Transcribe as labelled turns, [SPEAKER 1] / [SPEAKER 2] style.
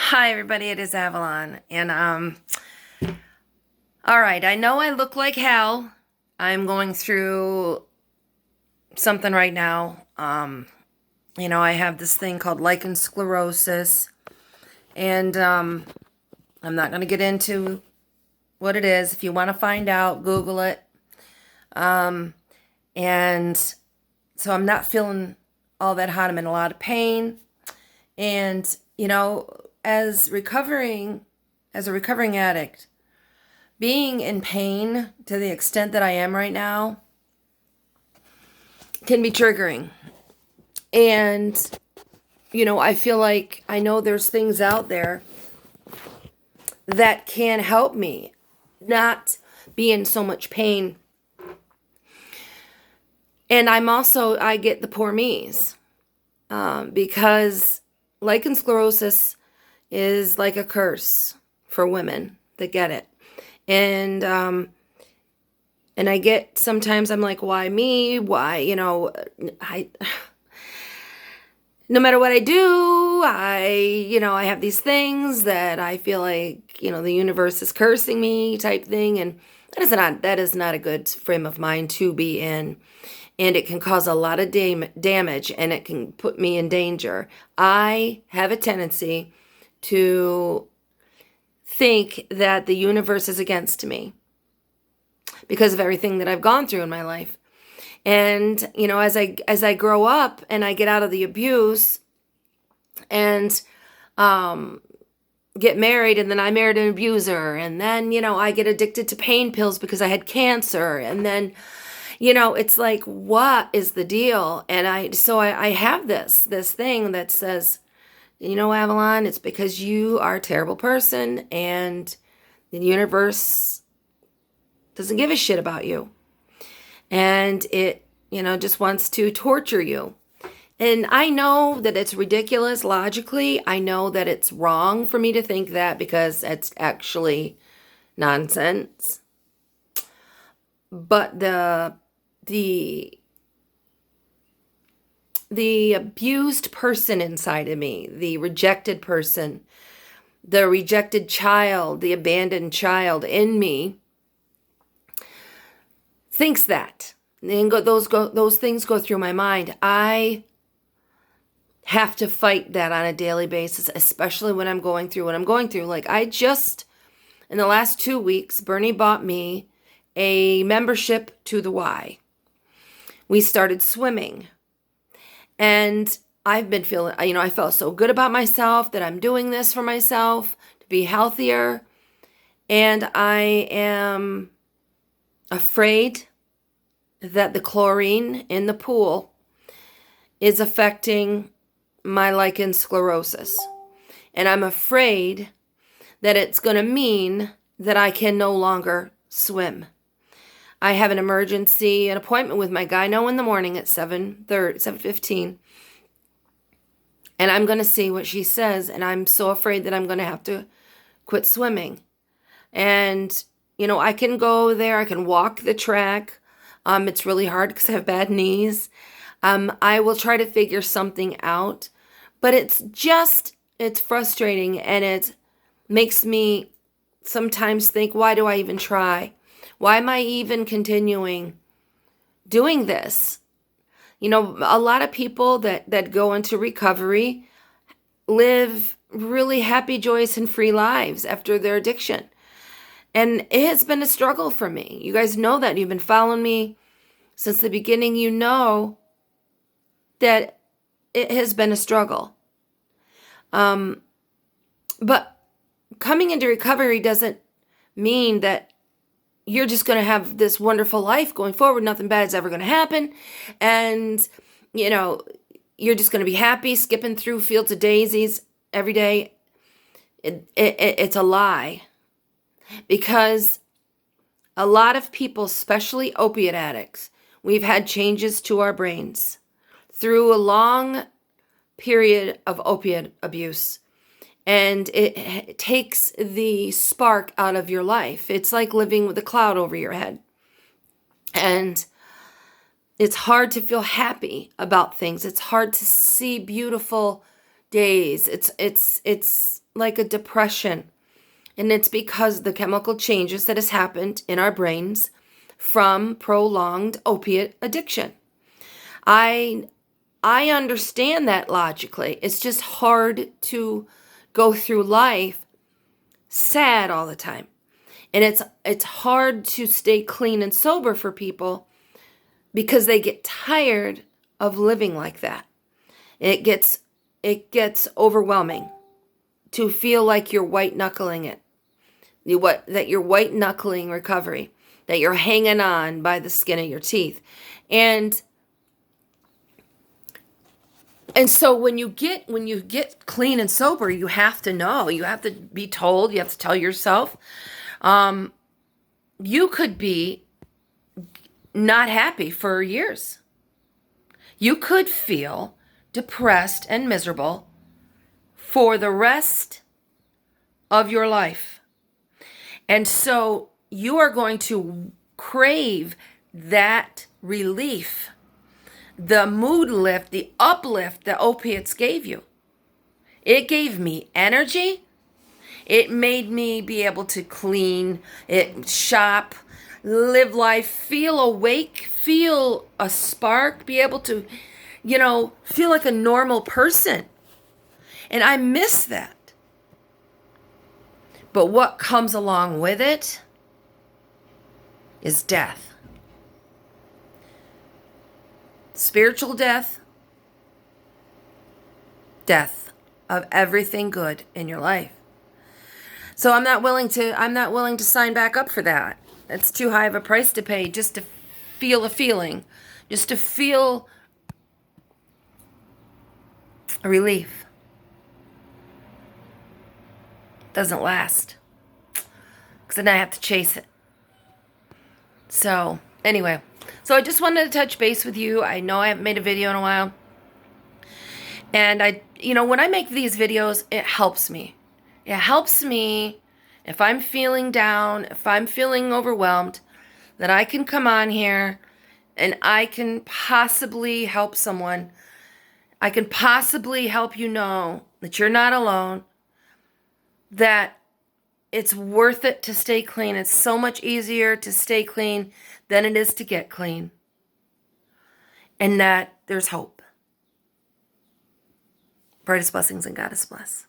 [SPEAKER 1] Hi everybody, it is Avalon. And all right, I know I look like hell. I'm going through something right now. I have this thing called lichen sclerosis, and I'm not going to get into what it is. If you want to find out, Google it. And so I'm not feeling all that hot. I'm in a lot of pain. And, as a recovering addict, being in pain to the extent that I am right now can be triggering. And, I feel like I know there's things out there that can help me not be in so much pain. And I get the poor me's because lichen sclerosis is like a curse for women that get it. And I get, sometimes I'm like, why me? Why, I, no matter what I do, I have these things that I feel like, the universe is cursing me type thing. And that is not a good frame of mind to be in. And it can cause a lot of damage, and it can put me in danger. I have a tendency to think that the universe is against me because of everything that I've gone through in my life. And, as I grow up and I get out of the abuse and get married, and then I married an abuser, and then, I get addicted to pain pills because I had cancer, and then, it's like, what is the deal? And I have this thing that says, Avalon, it's because you are a terrible person, and the universe doesn't give a shit about you. And it, just wants to torture you. And I know that it's ridiculous logically. I know that it's wrong for me to think that because it's actually nonsense. But the abused person inside of me, the rejected person, the rejected child, the abandoned child in me thinks that. And those things go through my mind. I have to fight that on a daily basis, especially when I'm going through what I'm going through. Like, in the last 2 weeks, Bernie bought me a membership to the Y. We started swimming. And I've been feeling, I felt so good about myself that I'm doing this for myself to be healthier. And I am afraid that the chlorine in the pool is affecting my lichen sclerosis. And I'm afraid that it's going to mean that I can no longer swim. I have an appointment with my gyno in the morning at 7:15. And I'm going to see what she says. And I'm so afraid that I'm going to have to quit swimming. And, I can go there. I can walk the track. It's really hard because I have bad knees. I will try to figure something out. But it's frustrating. And it makes me sometimes think, why do I even try? Why am I even continuing doing this? A lot of people that go into recovery live really happy, joyous, and free lives after their addiction. And it has been a struggle for me. You guys know that. You've been following me since the beginning. You know that it has been a struggle. But coming into recovery doesn't mean that you're just going to have this wonderful life going forward. Nothing bad is ever going to happen. And, you're just going to be happy skipping through fields of daisies every day. It's a lie. Because a lot of people, especially opiate addicts, we've had changes to our brains through a long period of opiate abuse. And it takes the spark out of your life. It's like living with a cloud over your head. And it's hard to feel happy about things. It's hard to see beautiful days. It's like a depression. And it's because the chemical changes that has happened in our brains from prolonged opiate addiction. I understand that logically. It's just hard to go through life sad all the time. And it's hard to stay clean and sober for people because they get tired of living like that. It gets overwhelming to feel like you're white knuckling it. That you're white knuckling recovery, that you're hanging on by the skin of your teeth. And so when you get clean and sober, you have to know, you have to be told, you have to tell yourself, you could be not happy for years. You could feel depressed and miserable for the rest of your life. And so you are going to crave that relief, the mood lift, the uplift that opiates gave you. It gave me energy. It made me be able to clean, shop, live life, feel awake, feel a spark, be able to, feel like a normal person. And I miss that. But what comes along with it is death. Spiritual death, death of everything good in your life. So I'm not willing to sign back up for that. It's too high of a price to pay just to feel a feeling, just to feel a relief. Doesn't last, because then I have to chase it. So anyway, so I just wanted to touch base with you. I know I haven't made a video in a while, and when I make these videos, it helps me. It helps me if I'm feeling down, if I'm feeling overwhelmed, that I can come on here and I can possibly help someone. I can possibly help you know that you're not alone, that it's worth it to stay clean. It's so much easier to stay clean than it is to get clean. And that there's hope. Brightest blessings and God is bless.